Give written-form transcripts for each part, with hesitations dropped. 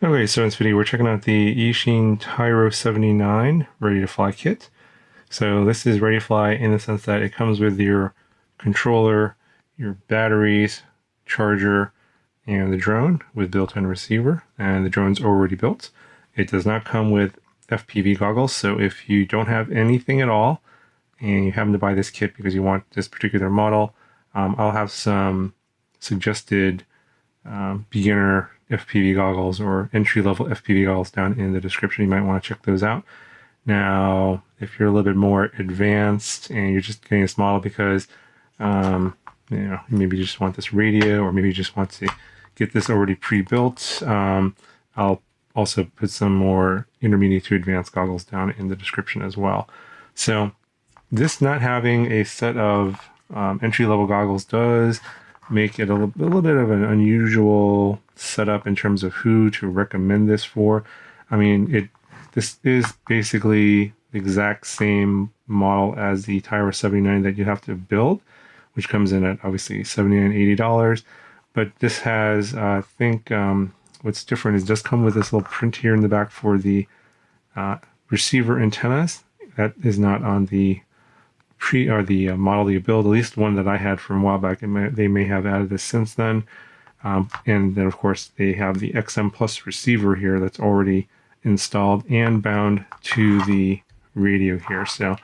Okay, so in this video we're checking out the Eachine Tyro79 Ready to Fly kit. So this is ready to fly in the sense that it comes with your controller, your batteries, charger, and the drone with built-in receiver, and the drone's already built. It does not come with FPV goggles, so if you don't have anything at all and you happen to buy this kit because you want this particular model, I'll have some suggested beginner FPV goggles or entry-level FPV goggles down in the description. You might want to check those out. Now, if you're a little bit more advanced and you're just getting this model because maybe you just want this radio, or maybe you just want to get this already pre-built, I'll also put some more intermediate to advanced goggles down in the description as well. So this not having a set of entry-level goggles does make it a little bit of an unusual setup in terms of who to recommend this for. I mean, this is basically the exact same model as the Tyro79 that you have to build, which comes in at obviously $79, $80. But this has, I think, what's different is it does come with this little print here in the back for the receiver antennas. That is not on the model that you build, at least one that I had from a while back. They may have added this since then. And then, of course, they have the XM Plus receiver here that's already installed and bound to the radio here. So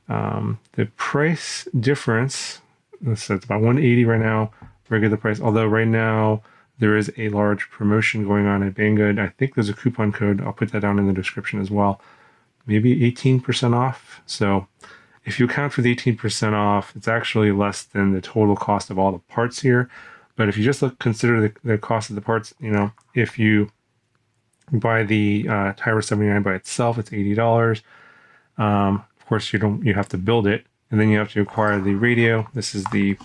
the price difference, so it's about $180 right now, regular price. Although right now there is a large promotion going on at Banggood. I think there's a coupon code. I'll put that down in the description as well. Maybe 18% off. So if you account for the 18% off, it's actually less than the total cost of all the parts here. But if you just consider the cost of the parts, if you buy the Tyro79 by itself, it's $80. Of course, you have to build it, and then you have to acquire the radio. This is the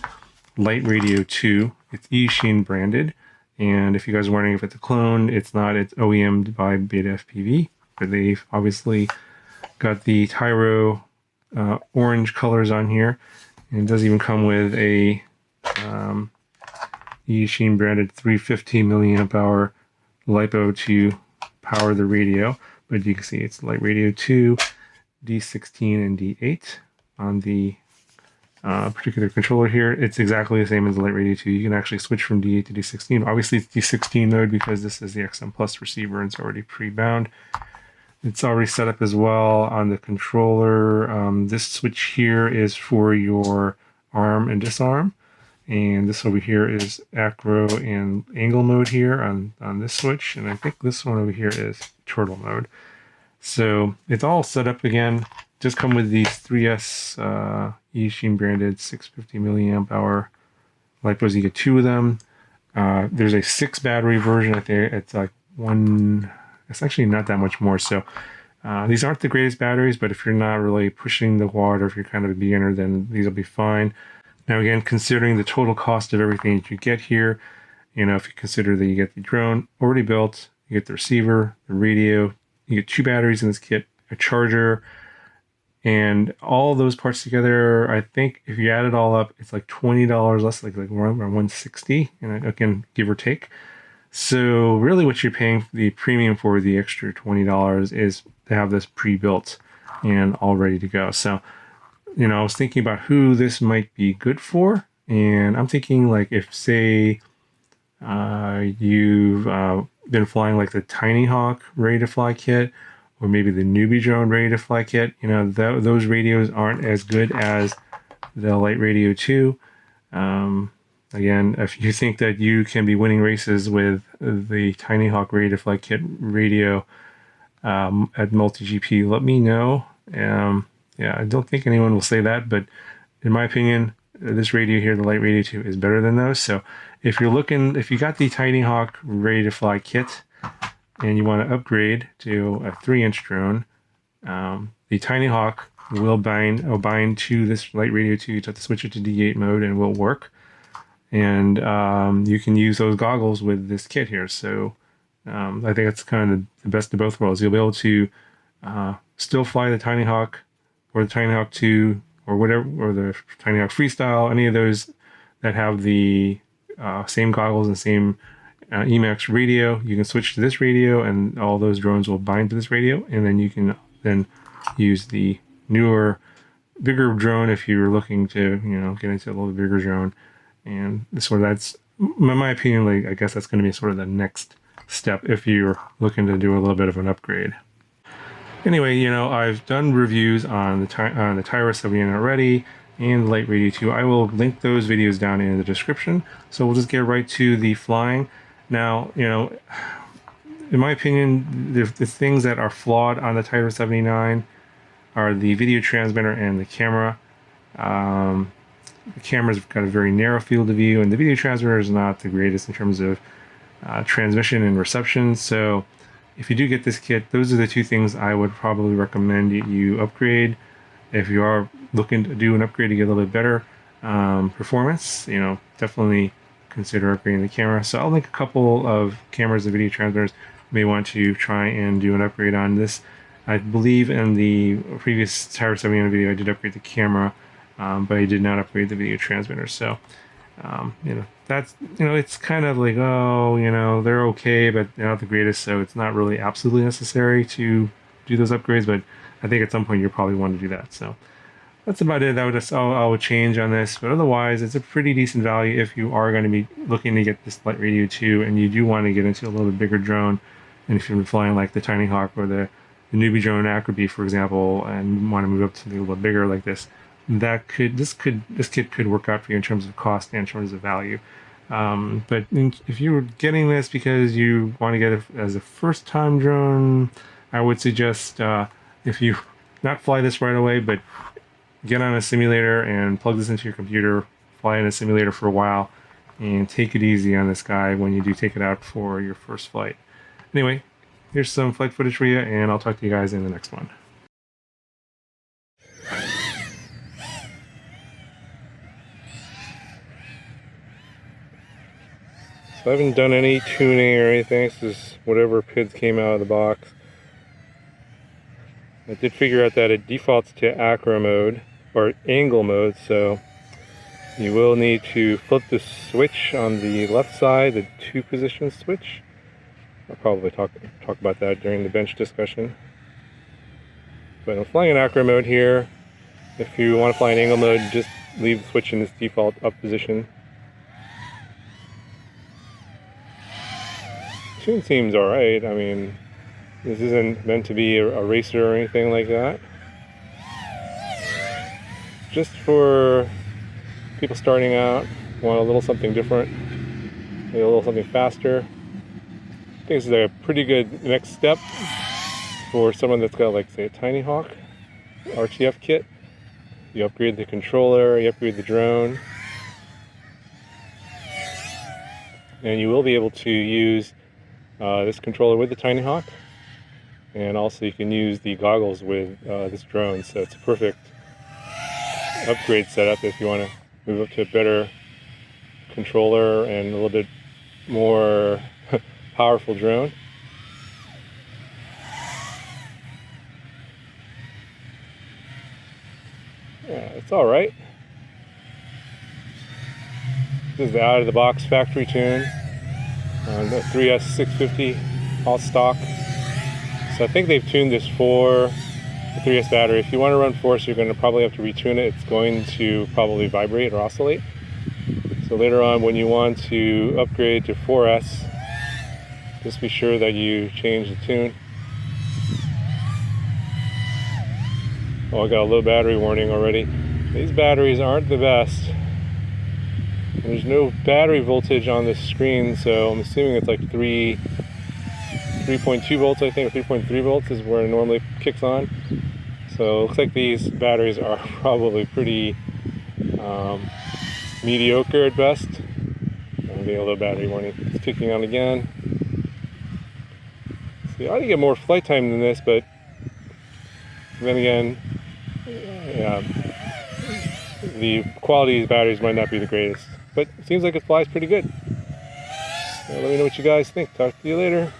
Light Radio 2. It's Eachine branded, and if you guys are wondering if it's a clone, it's not. It's OEM'd by Beta FPV, but they've obviously got the Tyro orange colors on here, and it does even come with a Eachine branded 350 milliamp hour LiPo to power the radio. But you can see it's Light Radio 2, D16 and D8 on the particular controller here. It's exactly the same as the Light Radio 2. You can actually switch from D8 to D16. Obviously it's D16 mode because this is the XM Plus receiver and it's already pre-bound. It's already set up as well on the controller. This switch here is for your arm and disarm. And this over here is acro and angle mode here on this switch. And I think this one over here is turtle mode. So it's all set up again. Just come with these 3S Eachine branded 650 milliamp hour LiPos. You get two of them. There's a 6 battery version. I think it's like one. It's actually not that much more. So these aren't the greatest batteries, but if you're not really pushing the water, if you're kind of a beginner, then these will be fine. Now, again, considering the total cost of everything that you get here, if you consider that you get the drone already built, you get the receiver, the radio, you get 2 batteries in this kit, a charger, and all those parts together, I think if you add it all up, it's like $20 less, like around $160, and again, give or take. So really what you're paying the premium for, the extra $20, is to have this pre-built and all ready to go. So, I was thinking about who this might be good for, and I'm thinking like if, say, you've been flying like the Tiny Hawk Ready to Fly kit, or maybe the Newbie Drone Ready to Fly kit, those radios aren't as good as the Light Radio 2. Again, if you think that you can be winning races with the Tiny Hawk Ready to Fly kit radio at MultiGP, let me know. Yeah, I don't think anyone will say that, but in my opinion, this radio here, the Light Radio 2, is better than those. So if you got the Tiny Hawk Ready to Fly kit and you want to upgrade to a 3-inch drone, the Tiny Hawk will bind to this Light Radio 2. You just have to switch it to D8 mode and will work. And you can use those goggles with this kit here. So I think that's kind of the best of both worlds. You'll be able to still fly the Tiny Hawk or the Tiny Hawk 2 or whatever, or the Tiny Hawk Freestyle, any of those that have the same goggles and same Emacs radio, you can switch to this radio, and all those drones will bind to this radio, and then you can then use the newer, bigger drone if you're looking to, get into a little bigger drone. And sort of that's, in my opinion, like, I guess that's going to be sort of the next step if you're looking to do a little bit of an upgrade. Anyway, I've done reviews on the Tyro79 already, and the Lite Radio 2. I will link those videos down in the description. So we'll just get right to the flying. Now, in my opinion, the things that are flawed on the Tyro79 are the video transmitter and the camera. The camera's got a very narrow field of view, and the video transmitter is not the greatest in terms of transmission and reception. So if you do get this kit, those are the two things I would probably recommend you upgrade. If you are looking to do an upgrade to get a little bit better performance, definitely consider upgrading the camera. So I'll link a couple of cameras and video transmitters you may want to try and do an upgrade on this. I believe in the previous Tyro79 video I did upgrade the camera, but I did not upgrade the video transmitter. So that's, it's kind of like, they're okay, but they're not the greatest, so it's not really absolutely necessary to do those upgrades, but I think at some point you'll probably want to do that. So that's about it. That would just all I would change on this, but otherwise it's a pretty decent value if you are going to be looking to get this Lite Radio 2 and you do want to get into a little bit bigger drone, and if you're flying like the Tiny Hawk or the newbie drone Acroby, for example, and want to move up to something a little bit bigger like this, this kit could work out for you in terms of cost and in terms of value. But if you were getting this because you want to get it as a first-time drone, I would suggest if you not fly this right away, but get on a simulator and plug this into your computer, fly in a simulator for a while, and take it easy on this guy when you do take it out for your first flight. Anyway, here's some flight footage for you, and I'll talk to you guys in the next one. So I haven't done any tuning or anything. This is whatever PIDs came out of the box. I did figure out that it defaults to acro mode, or angle mode, so you will need to flip the switch on the left side, the 2-position switch. I'll probably talk about that during the bench discussion. But I'm flying in acro mode here. If you want to fly in angle mode, just leave the switch in this default up position. Tune seems alright. I mean, this isn't meant to be a racer or anything like that. Just for people starting out, want a little something different, maybe a little something faster. I think this is a pretty good next step for someone that's got, like, say, a Tiny Hawk RTF kit. You upgrade the controller, you upgrade the drone, and you will be able to use this controller with the Tiny Hawk, and also you can use the goggles with this drone. So it's a perfect upgrade setup if you want to move up to a better controller and a little bit more powerful drone. Yeah, it's all right. This is the out-of-the-box factory tune on the 3S650 all stock. So I think they've tuned this for the 3S battery. If you want to run force, you're going to probably have to retune it. It's going to probably vibrate or oscillate. So later on, when you want to upgrade to 4S, just be sure that you change the tune. Oh, I got a low battery warning already. These batteries aren't the best. There's no battery voltage on this screen, so I'm assuming it's like 3.2 volts, I think, or 3.3 volts is where it normally kicks on. So it looks like these batteries are probably pretty mediocre at best. I'm getting a low battery warning. It's kicking on again. So you ought to get more flight time than this, but then again, yeah, the quality of these batteries might not be the greatest. But it seems like it flies pretty good. So let me know what you guys think. Talk to you later.